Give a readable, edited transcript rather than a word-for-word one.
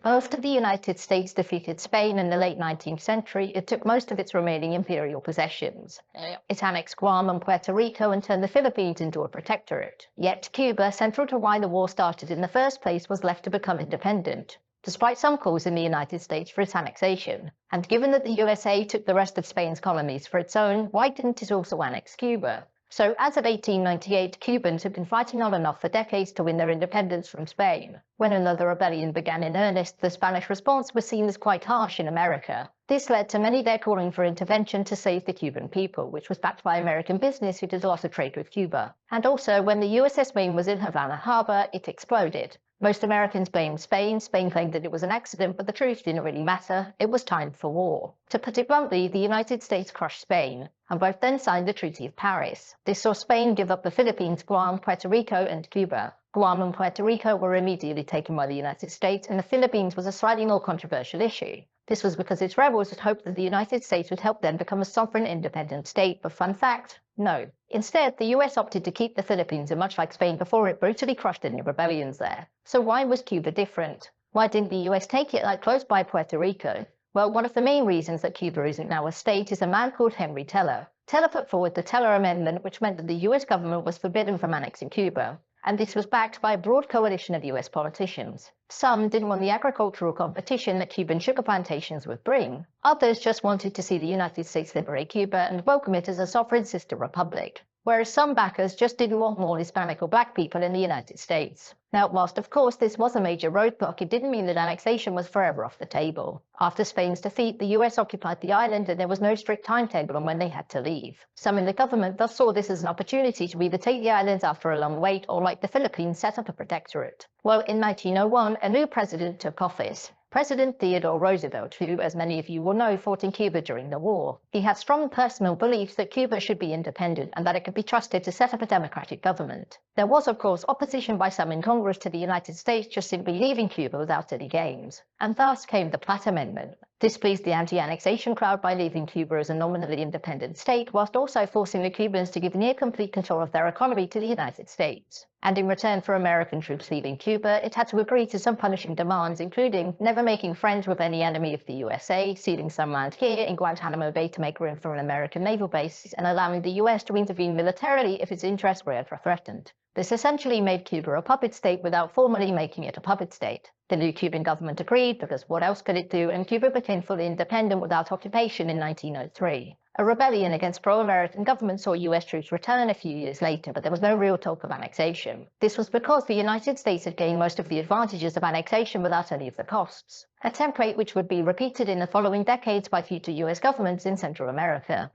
After the United States defeated Spain in the late 19th century, it took most of its remaining imperial possessions. It annexed Guam and Puerto Rico and turned the Philippines into a protectorate. Yet Cuba, central to why the war started in the first place, was left to become independent, despite some calls in the United States for its annexation. And given that the USA took the rest of Spain's colonies for its own, why didn't it also annex Cuba? So, as of 1898, Cubans had been fighting on and off for decades to win their independence from Spain. When another rebellion began in earnest, the Spanish response was seen as quite harsh in America. This led to many there calling for intervention to save the Cuban people, which was backed by American business who did a lot of trade with Cuba. And also, when the USS Maine was in Havana Harbor, it exploded. Most Americans blamed Spain. Spain claimed that it was an accident, but the truth didn't really matter. It was time for war. To put it bluntly, the United States crushed Spain, and both then signed the Treaty of Paris. This saw Spain give up the Philippines, Guam, Puerto Rico, and Cuba. Guam and Puerto Rico were immediately taken by the United States, and the Philippines was a slightly more controversial issue. This was because its rebels had hoped that the United States would help them become a sovereign, independent state, but fun fact, no. Instead, the US opted to keep the Philippines, and much like Spain before it, brutally crushed any rebellions there. So why was Cuba different? Why didn't the US take it like close by Puerto Rico? Well, one of the main reasons that Cuba isn't now a state is a man called Henry Teller. Teller put forward the Teller Amendment, which meant that the US government was forbidden from annexing Cuba, and this was backed by a broad coalition of US politicians. Some didn't want the agricultural competition that Cuban sugar plantations would bring. Others just wanted to see the United States liberate Cuba and welcome it as a sovereign sister republic. Whereas some backers just didn't want more Hispanic or black people in the United States. Now, whilst of course this was a major roadblock, it didn't mean that annexation was forever off the table. After Spain's defeat, the US occupied the island and there was no strict timetable on when they had to leave. Some in the government thus saw this as an opportunity to either take the islands after a long wait or, like the Philippines, set up a protectorate. Well, in 1901, a new president took office. President Theodore Roosevelt, who, as many of you will know, fought in Cuba during the war. He had strong personal beliefs that Cuba should be independent and that it could be trusted to set up a democratic government. There was, of course, opposition by some in Congress to the United States just simply leaving Cuba without any gains. And thus came the Platt Amendment. This pleased the anti-annexation crowd by leaving Cuba as a nominally independent state, whilst also forcing the Cubans to give near-complete control of their economy to the United States. And in return for American troops leaving Cuba, it had to agree to some punishing demands, including never making friends with any enemy of the USA, ceding some land here in Guantanamo Bay to make room for an American naval base, and allowing the US to intervene militarily if its interests were ever threatened. This essentially made Cuba a puppet state without formally making it a puppet state. The new Cuban government agreed, because what else could it do, and Cuba became fully independent without occupation in 1903. A rebellion against pro-American government saw US troops return a few years later, but there was no real talk of annexation. This was because the United States had gained most of the advantages of annexation without any of the costs, a template which would be repeated in the following decades by future US governments in Central America.